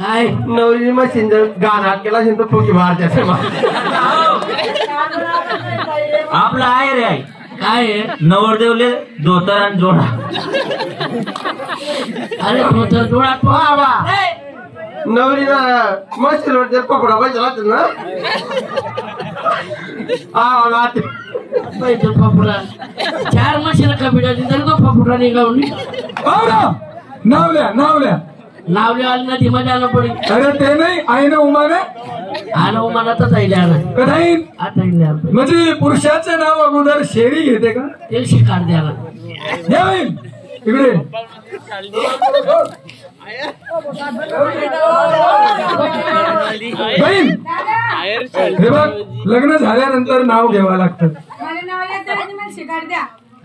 काय नवरी मशीन जर गाणं केला असेल तर फुकी मारते आपला आहे रे आई काय नवरदेवले धोतर आणि जोडा. अरे धोतर जोडा नवरीला मशीनवर जर पकडा पाहिजे राहते ना फफुडा 4 मशीन कपिडाची तरी तो फफुडा निघावून नावल्या नावल्या नदी मध्ये आलं पडेल. अरे ते नाही आहे ना उमाने आलं उमानातच आहे कधाई आता म्हणजे पुरुषाचं नाव अगोदर शेळी घेते का ते शिकार द्यायला इकडे बहीण हे बघ लग्न झाल्यानंतर नाव घ्यावं लागतं.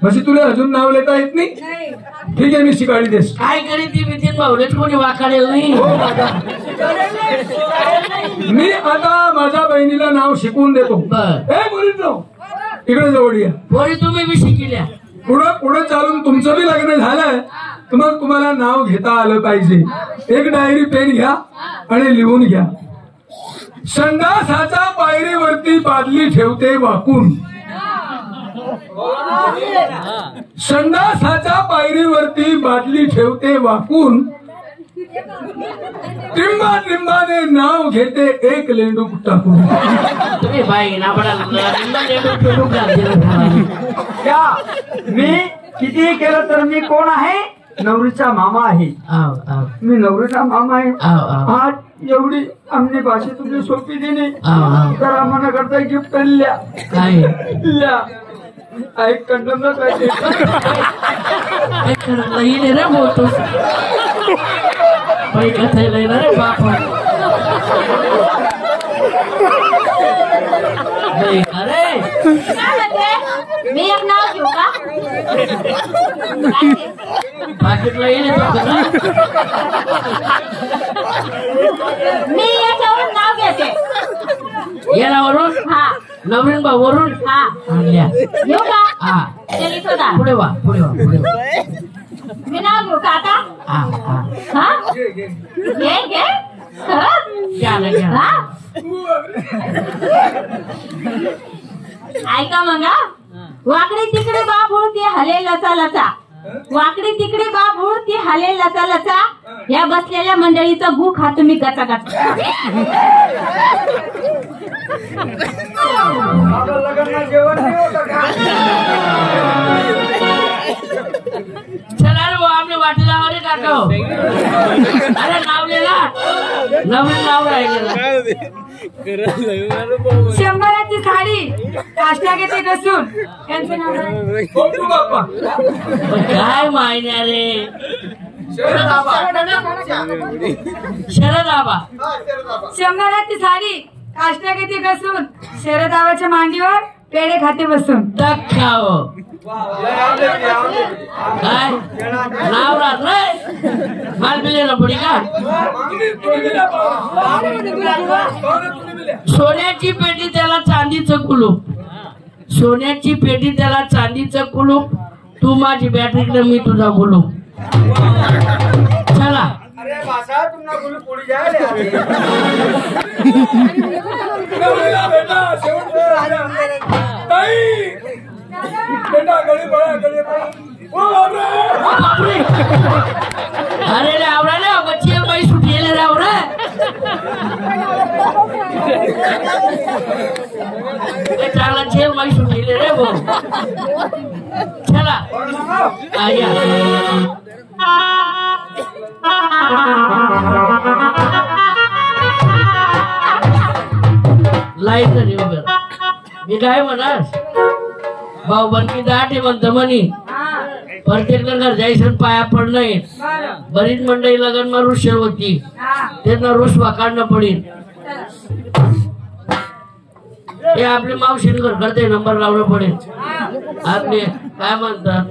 म्हणजे तुला अजून नाव लेता येत नाही. ठीक आहे मी शिकाळी देस. काय करीत ती नितीन भाऊलेच कोणी वाकाडेल नाही. मी आता माझ्या बहिणीला नाव शिकवून देतो. इकडे जवळ या. पोरी तुम्ही बी शिकल्या. पुढे चालून तुमचं बी लग्न झालंय तर मग तुम्हाला नाव घेता आलं पाहिजे. एक डायरी पेन घ्या आणि लिहून घ्या. संडासाच्या पायरीवरती बादली ठेवते वाकून. संडासाच्या पायरीवरती बादली ठेवते वाकून. टिंबाने नाव घेते एक लेंडूक टाकून. तुम्ही बाई ना मी किती केलं तर मी कोण आहे नवरीचा मामा आहे. मी नवरीचा मामा आहे. आज एवढी आमनी भाषा तुझी सोपी दिली तर आम्हाला करता गिफ्ट आणल्या काय ऐक कंडम रे बोलतो रे बाप अरे मी एक नाव घेऊ का पाकिटला येईल मी याच्यावरून नाव घेते. यावरून हा नवीन भाऊवरून हा घेऊ का हा पुढे वा मी नाव घेऊ का आता हा घे ऐका मग वाकडे तिकडे बाबूळ ती हले लचा लचा. वाकडे तिकडे बाबूळ ती हले लचा लचा. या बसलेल्या मंडळीचा गु खा तुम्ही गचा गचा. चला रे आम्ही वाटेला अरे काका अरे नावलेला नवीन नाव राहिलेला. शंभराची साडी काष्टा घेते कसून त्यांचं नाव काय मायन्या रे शरद आबा. शंभराची साडी काष्टा घेते कसून शरद आबाच्या मांडीवर पेढे खाते बसून. खाओ काय नाव राहत रे माल बिलेला पडी का. सोन्याची पेटी त्याला चांदीचं कुलूप. सोन्याची पेटी त्याला चांदीचं कुलूप. तू माझी बॅटरी मी तुझा कुलूप. चला अरे रे आवरा रे बच्ची बाई सुटिले रे आवरा चांगला जेल बाई सुटिले रे वो. चला आया लाईट झाली वगैरे. मी काय म्हणास भाऊ बनकी दाटे म्हणतो म्हणी प्रत्येक घर जायचं पाया पडणं. बरीच मंडळी लग्न मा रुष होती त्यांना रुसवा काढणं पडेल. हे आपली मावशीने घर करते नंबर लावणं पडेल. आपले काय म्हणतात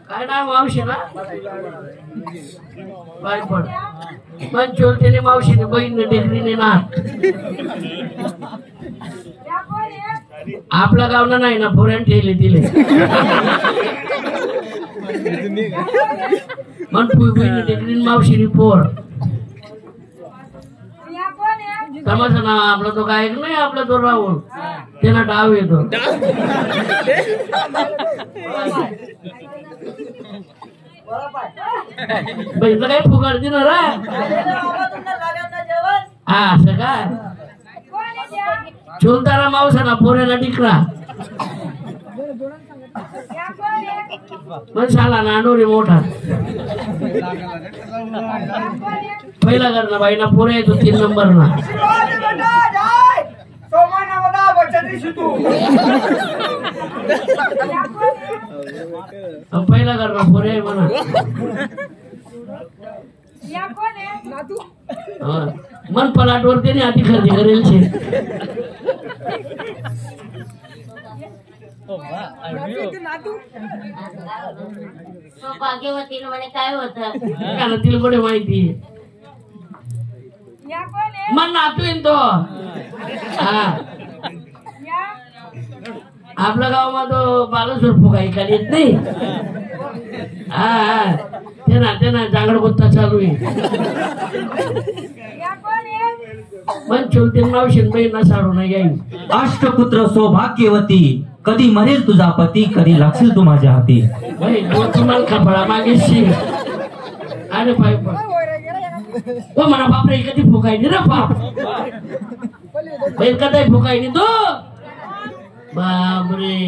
काय नाव मावशी ना पाय पड पण चोलतेने मावशीने बहीण टेकरीने ना. आपल्या गावना नाही ना पोऱ्यान ठेवले दिले मग बहीण टेकरीन मावशीने पोर तमाशा नाव आपला तो गायक नाही, आपला तो राहुल, त्यांना डाव येतो. बघितलं काय फुगाड दिलं रा. हा असं काय चुलताना मावसाना पोऱ्याला टिकला पण शाला नांडोरी मोठा पहिला करणं बाईना पोरे येतो 3 नंबरना. पहिला करणं पोरे म्हणा मन पलाटवर त्याने आधी खरेदी करेल शे. भाग्यवतीनं म्हणे काय होतं तिला पुढे माहिती मन नातू येईन तो. हा आपल्या गावामध्ये बालासोर फुगा ऐकायला येत नाही. हा ते ना जांगड गोत्ता चालू आहे. मन चुलती मावशीन बहीण साडू नाही येईल. अष्टपुत्र सौभाग्यवती, कधी मरेल तुझा पती, कधी लागशील तू माझ्या हाती. तुम्हाला खपळा मागेशी अरे पाय तो म्हणा बापरे कधी फुकायनी रे बाप कधी फुकायनी तो बापरे.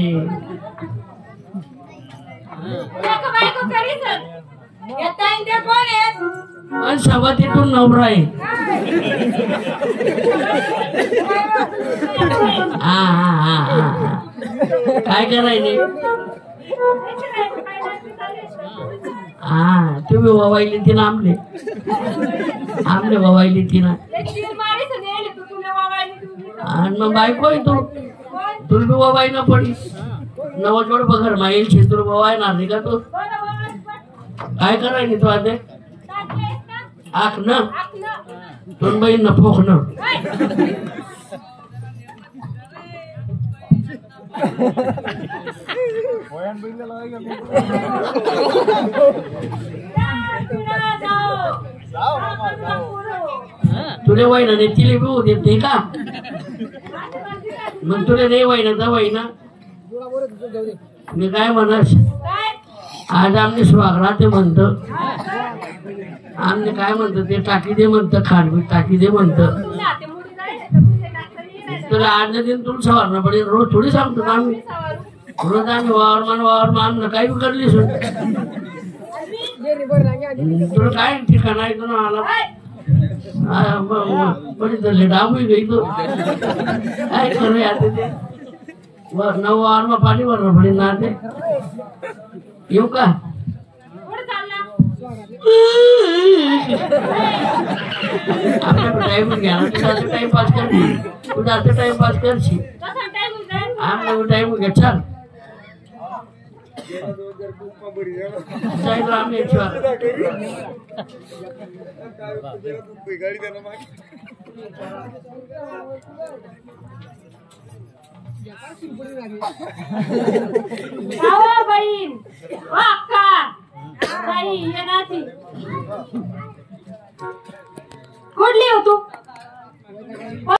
सवातीतून नवरा आहे. काय करायचे हा तुम्ही ववायली ती ना आमले ववायली ती ना आणि मग बायको तू तुला ववाय ना पडी नवा जोड बघर माईल शे तुला ववाय ना नाही का तू काय करायची तू आता आख ना दोन बहीण ना फोक ना तुले वाईना नाही तिला बी देत नाही का मग तुला नाही वाईना तर वाईना मी काय म्हणस आज आमने स्वागरात म्हणत आमने काय म्हणत ते टाकी दे म्हणत खांडवी टाकी दे म्हणत तुला आज दिन तुला सवारणं पडेल रोज थोडी सांगतो ना आम्ही रोज आम्ही वावर मान काही बी करली सोड तुला काय ठिकाण आहे तो ना आला बड़ी तर डाबू गई तो काय करू आता ते नऊ वावर में पाणी भरणं पडेल ना ते येऊ का टाइम घ्या टाइमपास कर तुझा टाइमपास करशी टाइम घ्या छान बहीण अक्का बाई येणार कुठली हो तू